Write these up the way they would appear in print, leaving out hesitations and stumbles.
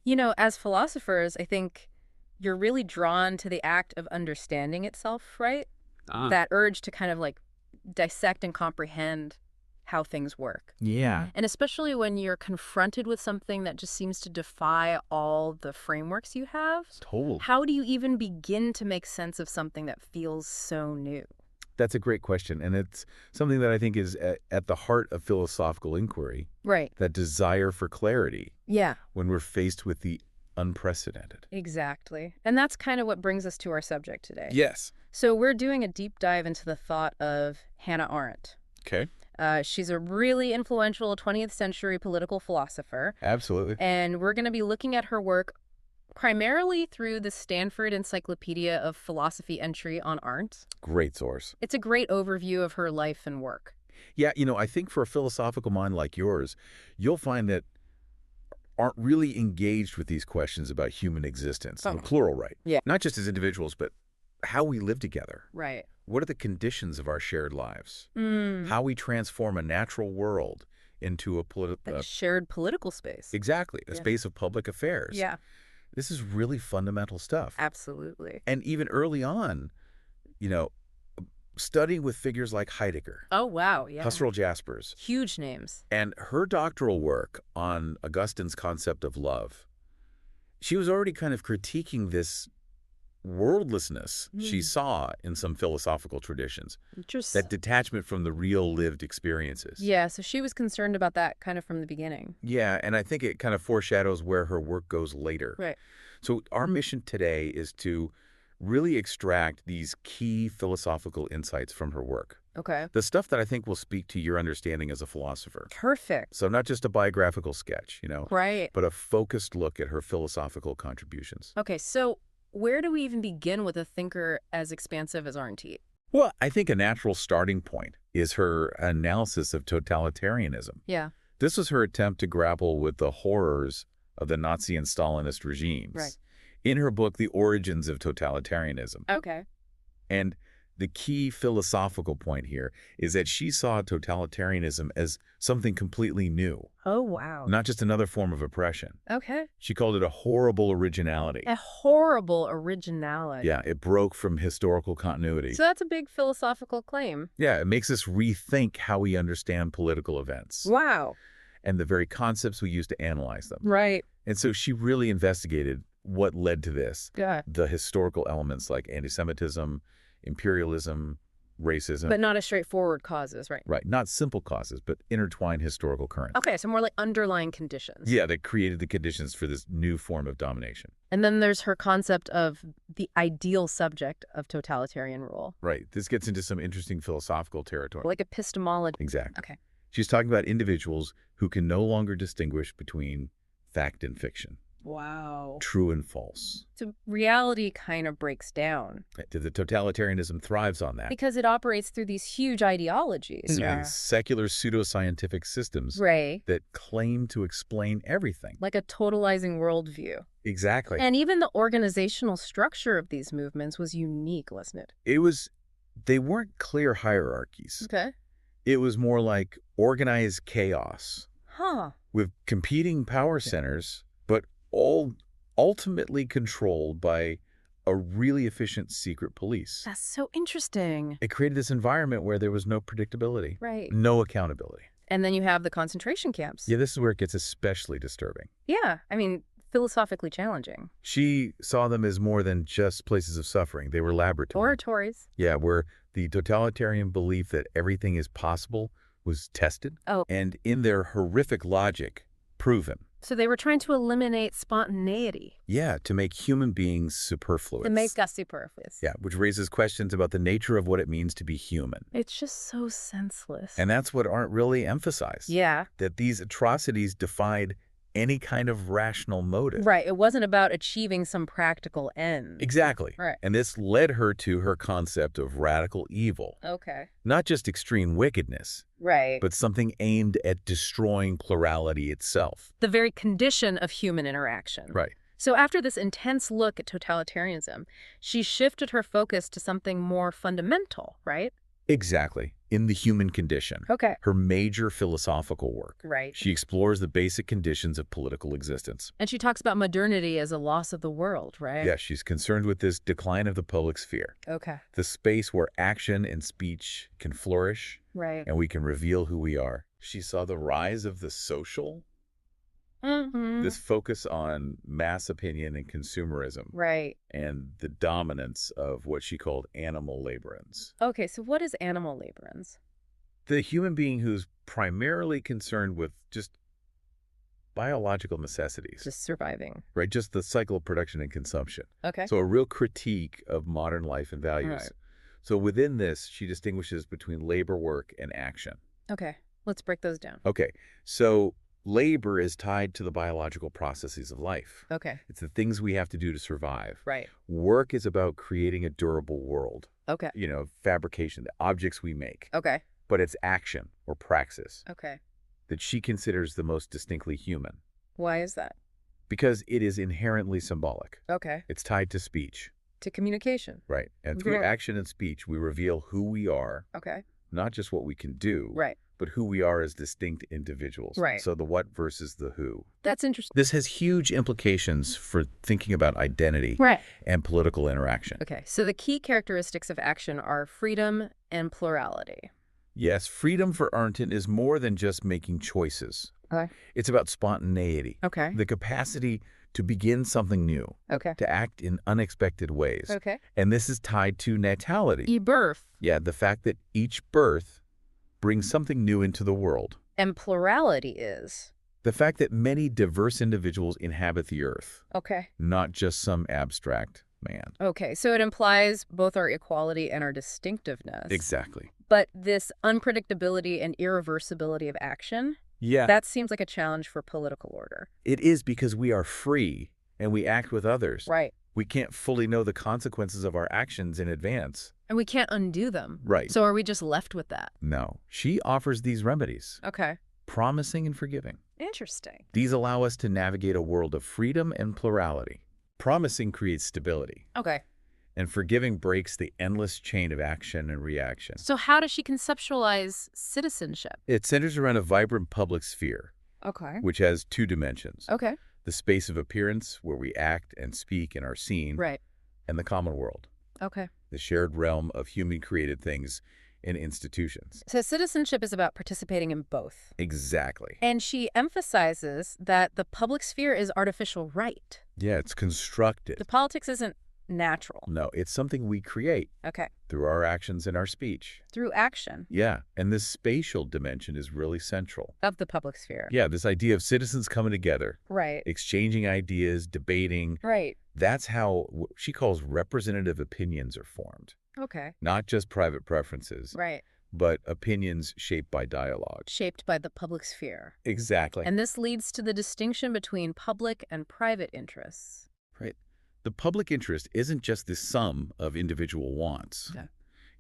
You know, as philosophers, I think you're really drawn to the act of understanding itself, right? Ah, That urge to kind of like dissect and comprehend how things work. yeah, And especially when you're confronted with something that just seems to defy all the frameworks you have, totally. how do you even begin to make sense of something that feels so new? That's a great question. And it's something that I think is at the heart of philosophical inquiry, Right. that desire for clarity Yeah, when we're faced with the unprecedented. exactly. And that's kind of what brings us to our subject today. Yes. So we're doing a deep dive into the thought of Hannah Arendt. Okay. She's a really influential 20th century political philosopher, Absolutely. and we're going to be looking at her work primarily through the Stanford Encyclopedia of Philosophy entry on Arendt. Great source. It's a great overview of her life and work. Yeah, I think for a philosophical mind like yours, you'll find that aren't really engaged with these questions about human existence, in Oh, the plural, right? yeah. Not just as individuals, but how we live together. Right. What are the conditions of our shared lives? Mm, How we transform a natural world into a like a shared political space. exactly, a Yeah. space of public affairs. Yeah, This is really fundamental stuff. absolutely. And even early on, you know, studying with figures like Heidegger, Oh, wow. Yeah. Husserl Jaspers, Huge names. and her doctoral work on Augustine's concept of love, she was already kind of critiquing this worldlessness she Mm. saw in some philosophical traditions, Just, that detachment from the real lived experiences. yeah, so she was concerned about that kind of from the beginning. Yeah, and I think it kind of foreshadows where her work goes later. Right. So our mission today is to really extract these key philosophical insights from her work. Okay. The stuff that I think will speak to your understanding as a philosopher. Perfect. So not just a biographical sketch, Right. but a focused look at her philosophical contributions. Okay, so where do we even begin with a thinker as expansive as Arendt? Well, I think a natural starting point is her analysis of totalitarianism. Yeah. This was her attempt to grapple with the horrors of the Nazi and Stalinist regimes. Right. In her book, The Origins of Totalitarianism. Okay. And the key philosophical point here is that she saw totalitarianism as something completely new, Oh, wow. not just another form of oppression. Okay. She called it a horrible originality. A horrible originality. Yeah, it broke from historical continuity. So that's a big philosophical claim. Yeah, it makes us rethink how we understand political events Wow. and the very concepts we use to analyze them. Right. And so she really investigated what led to this, Yeah. the historical elements like anti-Semitism, imperialism, racism. But not as straightforward causes, right? Right, not simple causes, but intertwined historical currents. Okay, so more like underlying conditions. Yeah, that created the conditions for this new form of domination. And then there's her concept of the ideal subject of totalitarian rule. Right, this gets into some interesting philosophical territory. Like epistemology. Exactly. Okay. She's talking about individuals who can no longer distinguish between fact and fiction, Wow. true and false. So reality kind of breaks down The totalitarianism thrives on that. because it operates through these huge ideologies. These secular pseudoscientific systems Right. that claim to explain everything. Like a totalizing worldview. Exactly. And even the organizational structure of these movements was unique, wasn't it? They weren't clear hierarchies. Okay. It was more like organized chaos Huh. with competing power centers, but all ultimately controlled by a really efficient secret police. That's so interesting. It created this environment where there was no predictability, Right. no accountability. And then you have the concentration camps. Yeah, this is where it gets especially disturbing. Yeah. I mean, philosophically challenging. She saw them as more than just places of suffering. They were laboratories. Oratories. Yeah, where the totalitarian belief that everything is possible was tested. Oh. And in their horrific logic, proven. So they were trying to eliminate spontaneity. Yeah, to make human beings superfluous. To make us superfluous. Yeah, which raises questions about the nature of what it means to be human. It's just so senseless. And that's what Arendt really emphasized. Yeah. That these atrocities defied any kind of rational motive. Right. It wasn't about achieving some practical end. Exactly. Right. And this led her to her concept of radical evil. Okay. Not just extreme wickedness, Right. but something aimed at destroying plurality itself. The very condition of human interaction. Right. So after this intense look at totalitarianism, she shifted her focus to something more fundamental, right? Exactly. In the Human Condition, Okay. her major philosophical work. Right. She explores the basic conditions of political existence. And she talks about modernity as a loss of the world, right? Yeah, she's concerned with this decline of the public sphere, Okay. the space where action and speech can flourish Right. and we can reveal who we are. She saw the rise of the social, Mm-hmm. this focus on mass opinion and consumerism, Right. and the dominance of what she called animal laborans. Okay, so what is animal laborans? The human being who's primarily concerned with just biological necessities, Just surviving. right? Just the cycle of production and consumption. Okay. So a real critique of modern life and values. Right. So within this, she distinguishes between labor, work, and action. Okay, let's break those down. Okay, so labor is tied to the biological processes of life. Okay. It's the things we have to do to survive. Right. Work is about creating a durable world. Okay. Fabrication, the objects we make. Okay. But it's action or praxis Okay. that she considers the most distinctly human Why is that? because it is inherently symbolic. Okay. It's tied to speech, To communication. right? And through Yeah. action and speech, we reveal who we are, Okay. not just what we can do, Right. but who we are as distinct individuals. Right. So the what versus the who. That's interesting. This has huge implications for thinking about identity Right. and political interaction. Okay, so the key characteristics of action are freedom and plurality. Yes, freedom for Arendt is more than just making choices. Okay. It's about spontaneity, Okay. the capacity to begin something new, Okay. to act in unexpected ways. Okay. And this is tied to natality. Birth Yeah, the fact that each birth brings something new into the world. and plurality is. The fact that many diverse individuals inhabit the earth, Okay. not just some abstract man. Okay, so it implies both our equality and our distinctiveness. Exactly. But this unpredictability and irreversibility of action, Yeah, that seems like a challenge for political order. it is because we are free and we act with others. Right. We can't fully know the consequences of our actions in advance. And we can't undo them. Right. So are we just left with that? No, she offers these remedies, Okay. promising and forgiving. Interesting. These allow us to navigate a world of freedom and plurality. Promising creates stability, Okay. and forgiving breaks the endless chain of action and reaction. So how does she conceptualize citizenship? It centers around a vibrant public sphere, Okay. which has two dimensions. Okay. The space of appearance, where we act and speak and are seen, Right. and the common world, Okay. the shared realm of human-created things and institutions. So citizenship is about participating in both. Exactly. And she emphasizes that the public sphere is artificial right. Yeah, it's constructed. The politics isn't natural. No, it's something we create Okay. through our actions and our speech. Through action Yeah, and this spatial dimension is really central. of the public sphere. Yeah, this idea of citizens coming together, Right. exchanging ideas, debating. Right. That's how what she calls representative opinions are formed. Okay. Not just private preferences, Right. but opinions shaped by dialogue. Shaped by the public sphere. Exactly. And this leads to the distinction between public and private interests. Right. The public interest isn't just the sum of individual wants. Yeah.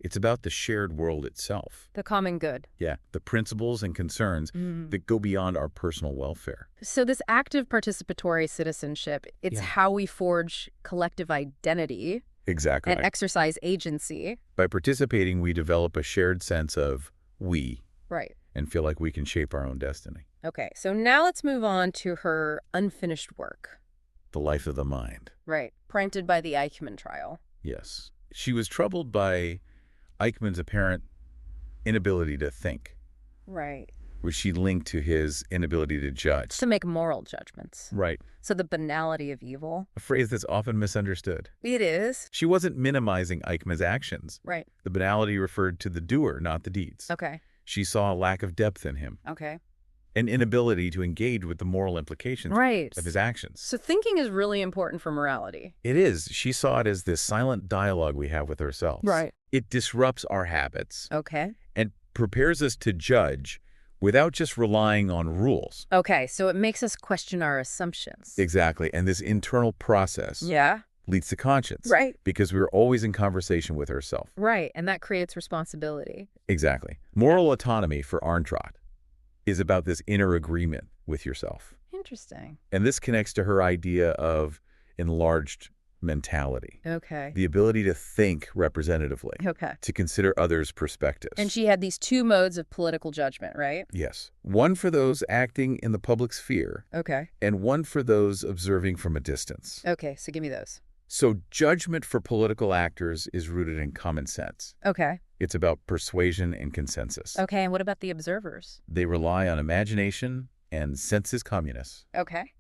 It's about the shared world itself. The common good. Yeah, the principles and concerns that go beyond our personal welfare. So this active participatory citizenship, it's Yeah. how we forge collective identity Exactly. and exercise agency. By participating, we develop a shared sense of we Right. and feel like we can shape our own destiny. Okay, so now let's move on to her unfinished work. The life of the mind. Right. Prompted by the Eichmann trial. Yes. She was troubled by Eichmann's apparent inability to think, Right. which she linked to his inability to judge. To make moral judgments. Right. So the banality of evil. A phrase that's often misunderstood. It is. She wasn't minimizing Eichmann's actions. Right. The banality referred to the doer, not the deeds. Okay. She saw a lack of depth in him, Okay. an inability to engage with the moral implications Right. of his actions. So thinking is really important for morality. It is. She saw it as this silent dialogue we have with ourselves. Right. It disrupts our habits Okay. and prepares us to judge without just relying on rules. Okay, so it makes us question our assumptions. Exactly. And this internal process Yeah. leads to conscience. Right. Because we're always in conversation with ourselves. Right, and that creates responsibility. Exactly. Moral autonomy for Arendt is about this inner agreement with yourself. Interesting. And this connects to her idea of enlarged mentality, Okay. the ability to think representatively, Okay. to consider others' And perspectives. she had these two modes of political judgment, right? Yes. One for those acting in the public sphere, Okay. and one for those observing from a distance. Okay, so give me those. So judgment for political actors is rooted in common sense. Okay. It's about persuasion and consensus. Okay, and what about the observers? They rely on imagination and sensus communis, Okay.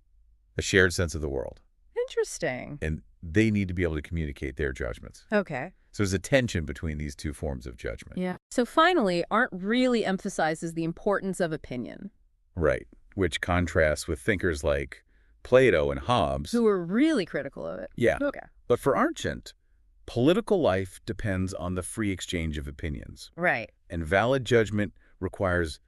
a shared sense of the world. Interesting. And they need to be able to communicate their judgments. Okay. So there's a tension between these two forms of judgment. Yeah. So finally, Arendt really emphasizes the importance of opinion, Right. Which contrasts with thinkers like Plato and Hobbes. who were really critical of it. Yeah. Okay. But for Arendt, political life depends on the free exchange of opinions. Right. And valid judgment requires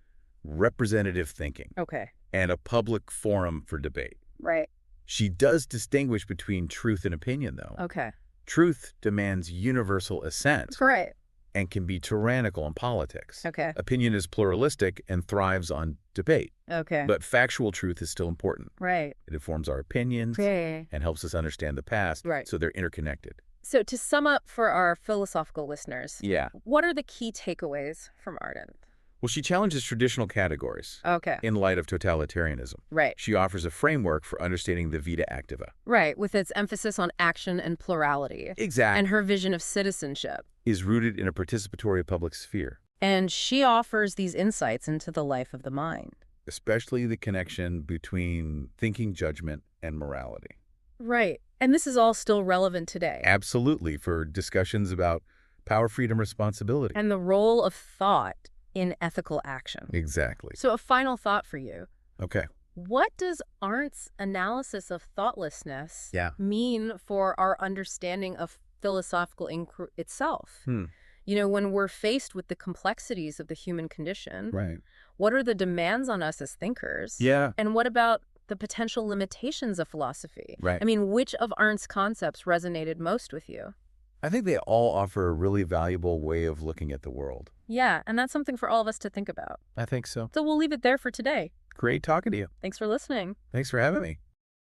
representative thinking Okay. and a public forum for debate. Right. She does distinguish between truth and opinion, though. Okay. Truth demands universal assent Right. and can be tyrannical in politics. Okay. Opinion is pluralistic and thrives on debate. Okay. But factual truth is still important. Right. It informs our opinions Okay. and helps us understand the past, Right. so they're interconnected. So to sum up for our philosophical listeners, Yeah. what are the key takeaways from Arendt? Well, she challenges traditional categories Okay. in light of totalitarianism. Right. She offers a framework for understanding the vita activa. Right, with its emphasis on action and plurality. Exactly. And her vision of citizenship. Is rooted in a participatory public sphere, And she offers these insights into the life of the mind. especially the connection between thinking, judgment, and morality. Right. And this is all still relevant today. Absolutely, for discussions about power, freedom, responsibility. And the role of thought in ethical action. Exactly. So a final thought for you. Okay. What does Arendt's analysis of thoughtlessness mean for our understanding of philosophical inquiry itself? You know, when we're faced with the complexities of the human condition, Right. what are the demands on us as thinkers? Yeah. And what about the potential limitations of philosophy? Right. I mean, which of Arendt's concepts resonated most with you? I think they all offer a really valuable way of looking at the world. Yeah, and that's something for all of us to think about. I think so. So we'll leave it there for today. Great talking to you. Thanks for listening. Thanks for having me.